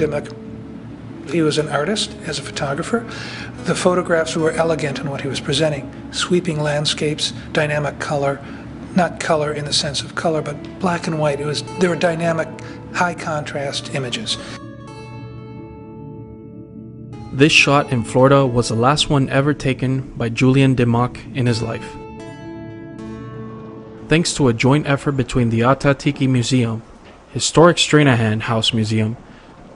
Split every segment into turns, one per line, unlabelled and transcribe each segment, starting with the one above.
Dimmock, he was an artist as a photographer. The photographs were elegant in what he was presenting. Sweeping landscapes, dynamic color, not color in the sense of color, but black and white. They were dynamic, high contrast images.
This shot in Florida was the last one ever taken by Julian Dimmock in his life. Thanks to a joint effort between the Atatiki Museum, Historic Stranahan House Museum,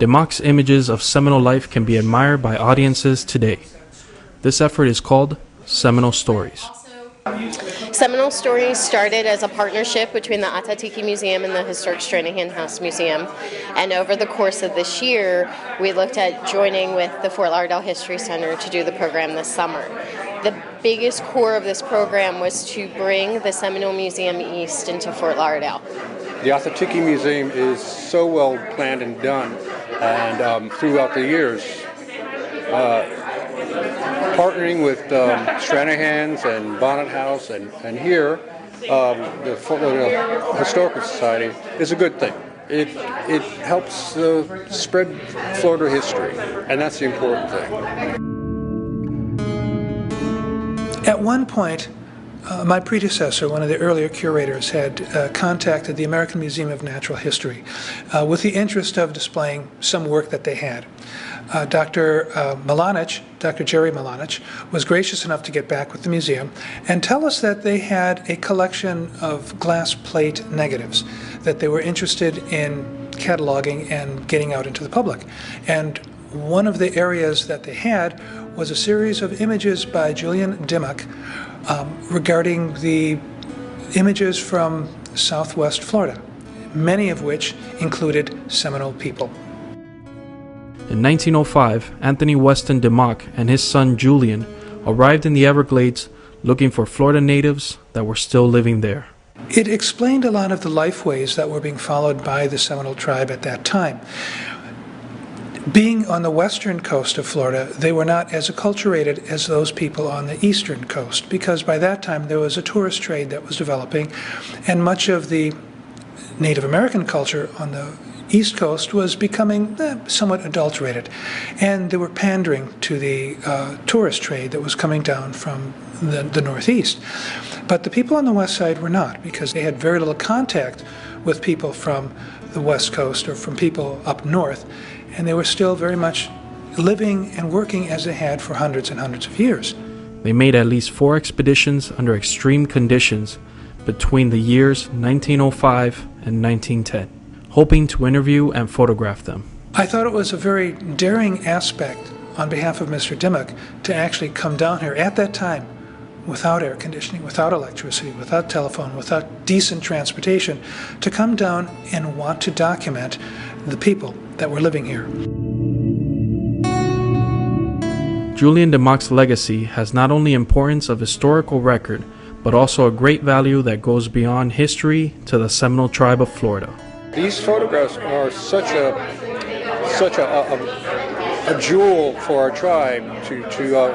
Dimmock's images of Seminole life can be admired by audiences today. This effort is called Seminole Stories.
Seminole Stories started as a partnership between the Atatiki Museum and the Historic Stranahan House Museum. And over the course of this year, we looked at joining with the Fort Lauderdale History Center to do the program this summer. The biggest core of this program was to bring the Seminole Museum East into Fort Lauderdale.
The Atatiki Museum is so well planned and done, and throughout the years, partnering with Stranahan's and Bonnet House and here, the Fort Lauderdale Historical Society is a good thing. It helps spread Florida history, and that's the important thing.
At one point, my predecessor, one of the earlier curators, had contacted the American Museum of Natural History with the interest of displaying some work that they had. Dr. Jerry Milanich, was gracious enough to get back with the museum and tell us that they had a collection of glass plate negatives that they were interested in cataloging and getting out into the public. And one of the areas that they had was a series of images by Julian Dimmock regarding the images from Southwest Florida, many of which included Seminole people.
In 1905, Anthony Weston Dimmock and his son Julian arrived in the Everglades looking for Florida natives that were still living there.
It explained a lot of the lifeways that were being followed by the Seminole tribe at that time. Being on the western coast of Florida, they were not as acculturated as those people on the eastern coast, because by that time there was a tourist trade that was developing, and much of the Native American culture on the East Coast was becoming somewhat adulterated, and they were pandering to the tourist trade that was coming down from the Northeast. But the people on the west side were not, because they had very little contact with people from the West Coast or from people up north, and they were still very much living and working as they had for hundreds and hundreds of years.
They made at least 4 expeditions under extreme conditions between the years 1905 and 1910, hoping to interview and photograph them.
I thought it was a very daring aspect on behalf of Mr. Dimmock to actually come down here at that time without air conditioning, without electricity, without telephone, without decent transportation, to come down and want to document the people that were living here.
Julian Dimmock's legacy has not only importance of historical record, but also a great value that goes beyond history to the Seminole tribe of Florida.
These photographs are such a jewel for our tribe to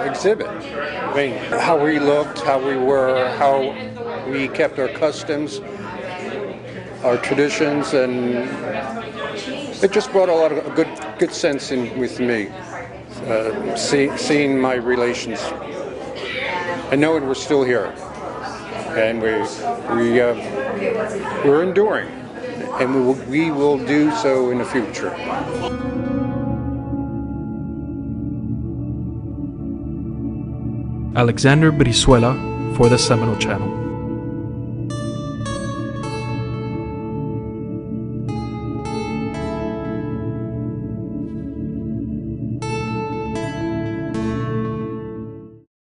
exhibit. I mean, how we looked, how we were, how we kept our customs, our traditions, and it just brought a lot of good sense in with me, seeing my relations and knowing we're still here, and we're enduring, and we will do so in the future.
Alexander Brizuela for the Seminole Channel.